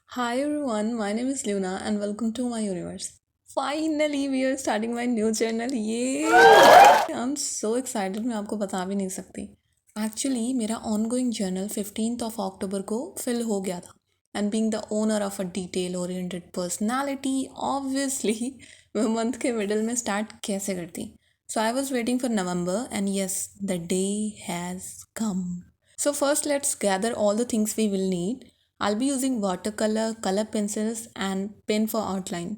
Hi everyone, my name is Luna and welcome to my universe. Finally, we are starting my new channel. Yay! I'm so excited, मैं आपको बता भी नहीं सकती. Actually, मेरा ongoing journal 15th of October को fill हो गया था. And being the owner of a detail-oriented personality, obviously, मैं month के middle में start कैसे करती. So I was waiting for November and yes, the day has come. So first let's gather all the things we will need. I'll be using watercolor, color pencils and pen for outline.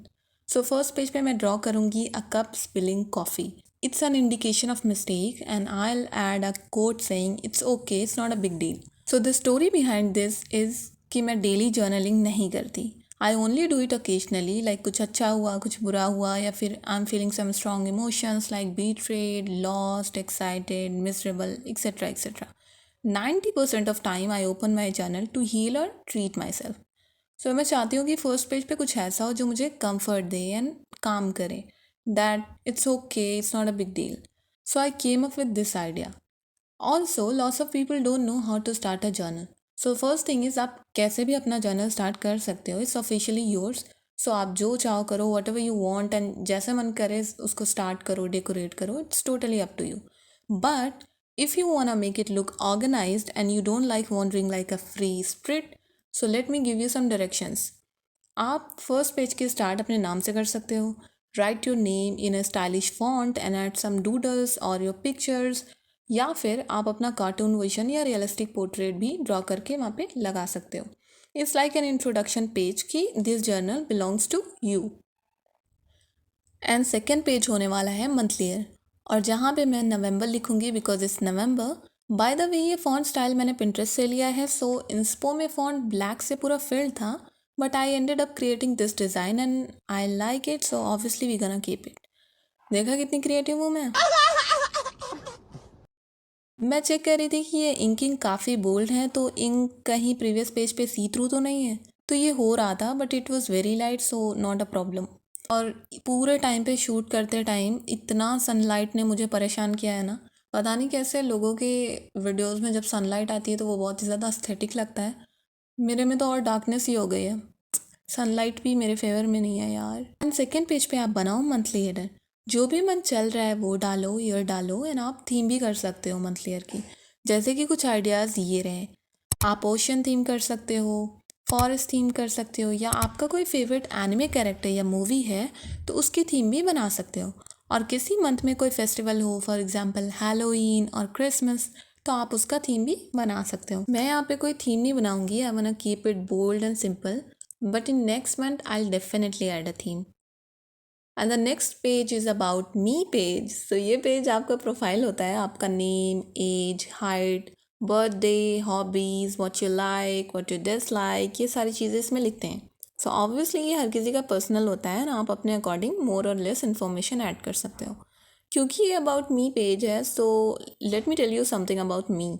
So first page पे मैं draw करूँगी a cup spilling coffee. It's an indication of mistake and I'll add a quote saying it's okay, it's not a big deal. So the story behind this is कि मैं daily journaling नहीं करती. I only do it occasionally like कुछ अच्छा हुआ, कुछ बुरा हुआ या फिर I'm feeling some strong emotions like betrayed, lost, excited, miserable, etc. etc. 90% of time I open my journal to heal और ट्रीट माई सेल्फ. सो मैं चाहती हूँ कि फर्स्ट पेज पे कुछ ऐसा हो जो मुझे कंफर्ट दे एंड काम करे, that it's okay, it's not a big deal. So I came up with this idea. Also lots of people don't know how to start a journal. So first thing is आप कैसे भी अपना journal start कर सकते हो. It's officially yours. सो आप जो चाहो करो, whatever you want and जैसे मन करे उसको स्टार्ट करो, डेकोरेट करो. It's totally up to you. But if you wanna make it look organized and you don't like wandering like a free spirit, so let me give you some directions. आप first page के start अपने नाम से कर सकते हो. Write your name in a stylish font and add some doodles और your pictures. या फिर आप अपना कार्टून वर्जन या रियलिस्टिक पोर्ट्रेट भी ड्रॉ करके वहाँ पे लगा सकते हो. It's like an introduction page की this journal belongs to you. And second page होने वाला है मंथली ईयर. और जहाँ पे मैं नवंबर लिखूँगी because it's November. By the way ये फ़ॉन्ट स्टाइल मैंने पिंटरेस्ट से लिया है. सो इंस्पो में फ़ॉन्ट ब्लैक से पूरा फिल्ड था, but I ended up creating this design and I like it, so obviously we gonna keep it. देखा कितनी क्रिएटिव हूँ मैं चेक कर रही थी कि ये इंकिंग काफ़ी बोल्ड है, तो इंक कहीं प्रीवियस पेज पे सी थ्रू तो नहीं है. तो ये हो रहा था but it was very light, so not a problem. और पूरे टाइम पे शूट करते टाइम इतना सनलाइट ने मुझे परेशान किया है ना. पता नहीं कैसे लोगों के वीडियोस में जब सनलाइट आती है तो वो बहुत ही ज़्यादा एस्थेटिक लगता है. मेरे में तो और डार्कनेस ही हो गई है. सनलाइट भी मेरे फेवर में नहीं है यार. एंड सेकेंड पेज पे आप बनाओ मंथली ईयर. जो भी मन चल रहा है वो डालो, ईयर डालो. एंड आप थीम भी कर सकते हो मंथली ईयर की. जैसे कि कुछ आइडियाज़ ये रहे. आप ओशन थीम कर सकते हो, फॉरेस्ट थीम कर सकते हो, या आपका कोई फेवरेट एनिमे कैरेक्टर या मूवी है तो उसकी थीम भी बना सकते हो. और किसी मंथ में कोई फेस्टिवल हो, फॉर एग्जांपल हैलोवीन और क्रिसमस, तो आप उसका थीम भी बना सकते हो. मैं यहाँ पे कोई थीम नहीं बनाऊंगी. I want keep it bold and simple, but in next month I will definitely add a theme. And the next page is about me page. So ये पेज आपका प्रोफाइल होता है. आपका name, age, height, birthday, hobbies, what you like, what you dislike, ये सारी चीज़ें इसमें लिखते हैं. सो ऑब्वियसली ये हर किसी का पर्सनल होता है ना. आप अपने अकॉर्डिंग मोर और लेस इन्फॉर्मेशन ऐड कर सकते हो. क्योंकि ये अबाउट मी पेज है, so let me tell you something about me.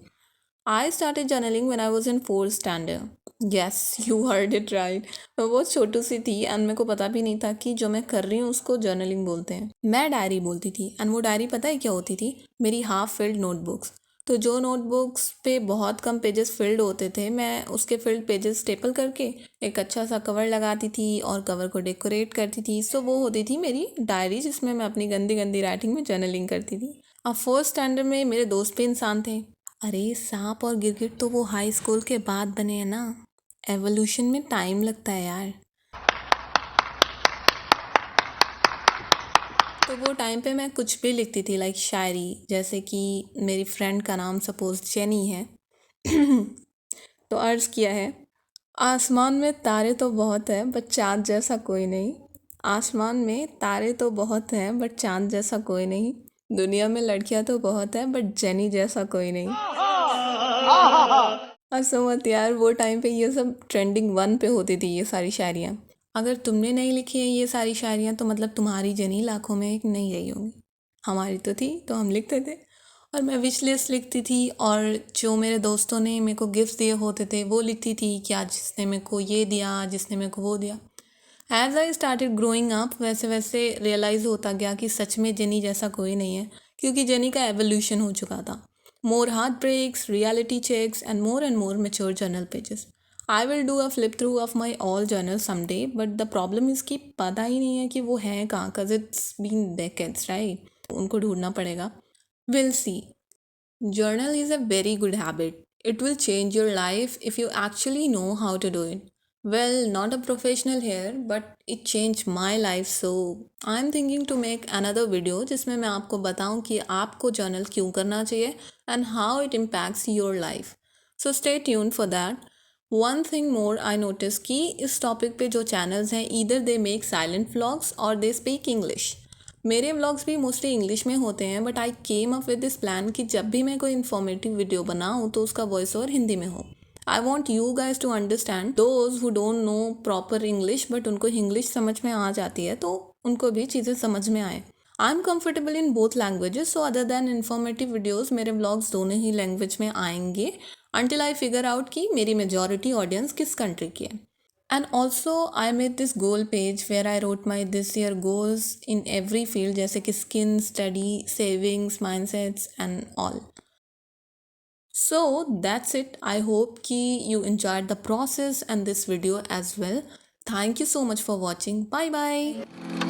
I started journaling when I was in fourth standard. Yes, you heard it right. मैं बहुत छोटू सी थी एंड मेरे को पता भी नहीं था कि जो मैं कर रही हूँ उसको जर्नलिंग बोलते हैं. मैं डायरी बोलती थी. एंड वो डायरी पता है क्या होती थी? मेरी हाफ फिल्ड नोटबुक्स. तो जो नोटबुक्स पे बहुत कम पेजेस फिल्ड होते थे, मैं उसके फिल्ड पेजेस स्टेपल करके एक अच्छा सा कवर लगाती थी और कवर को डेकोरेट करती थी. सो वो होती थी मेरी डायरी, जिसमें मैं अपनी गंदी गंदी राइटिंग में जर्नलिंग करती थी. अब फोर्थ स्टैंडर्ड में मेरे दोस्त भी इंसान थे. अरे सांप और गिरगिट तो वो हाई स्कूल के बाद बने हैं ना. एवोल्यूशन में टाइम लगता है यार. तो वो टाइम पे मैं कुछ भी लिखती थी, लाइक शायरी. जैसे कि मेरी फ्रेंड का नाम सपोज जेनी है. तो अर्ज़ किया है, आसमान में तारे तो बहुत है बट चाँद जैसा कोई नहीं. आसमान में तारे तो बहुत हैं बट चाँद जैसा कोई नहीं. दुनिया में लड़कियां तो बहुत है बट जेनी जैसा कोई नहीं. हंसो मत यार. वो टाइम पे ये सब ट्रेंडिंग वन पे होती थी ये सारी शायरियाँ. अगर तुमने नहीं लिखी है ये सारी शायरियाँ तो मतलब तुम्हारी जेनी लाखों में एक नहीं रही होगी. हमारी तो थी, तो हम लिखते थे. और मैं विश लिस्ट लिखती थी, और जो मेरे दोस्तों ने मेरे को गिफ्ट दिए होते थे वो लिखती थी कि आज जिसने मेरे को ये दिया, जिसने मेरे को वो दिया. As I started growing up वैसे वैसे रियलाइज़ होता गया कि सच में जेनी जैसा कोई नहीं है, क्योंकि जेनी का एवोल्यूशन हो चुका था. More heart breaks, reality checks and more mature journal pages. I will do a flip through of my all journal someday, but the problem इसकी पता ही नहीं है कि वो है कहाँ, cause it's been decades, right? उनको ढूंढना पड़ेगा. Will see. Journal is a very good habit. It will change your life if you actually know how to do it. Well, not a professional here, but it changed my life, so I'm thinking to make another video जिसमें मैं आपको बताऊं कि आपको journal क्यों करना चाहिए and how it impacts your life. So stay tuned for that. One thing more I noticed कि इस topic पे जो channels हैं either they make silent vlogs or they speak English. मेरे व्लॉग्स भी मोस्टली इंग्लिश में होते हैं, but I came up with this plan कि जब भी मैं कोई इन्फॉर्मेटिव वीडियो बनाऊँ तो उसका वॉइस ओवर हिंदी में हो. I want you guys to understand those who don't know proper English but उनको इंग्लिश समझ में आ जाती है, तो उनको भी चीज़ें समझ में आए. I am comfortable in both languages, so other than informative videos मेरे व्लॉग्स दोनों ही लैंग्वेज में आएंगे until I figure out कि मेरी मेजॉरिटी ऑडियंस किस कंट्री की है. And also I made this goal page where I wrote my this year goals in every field जैसे कि skin, study, savings, mindsets and all. So that's it. I hope कि you enjoyed the process and this video as well. Thank you so much for watching. Bye bye.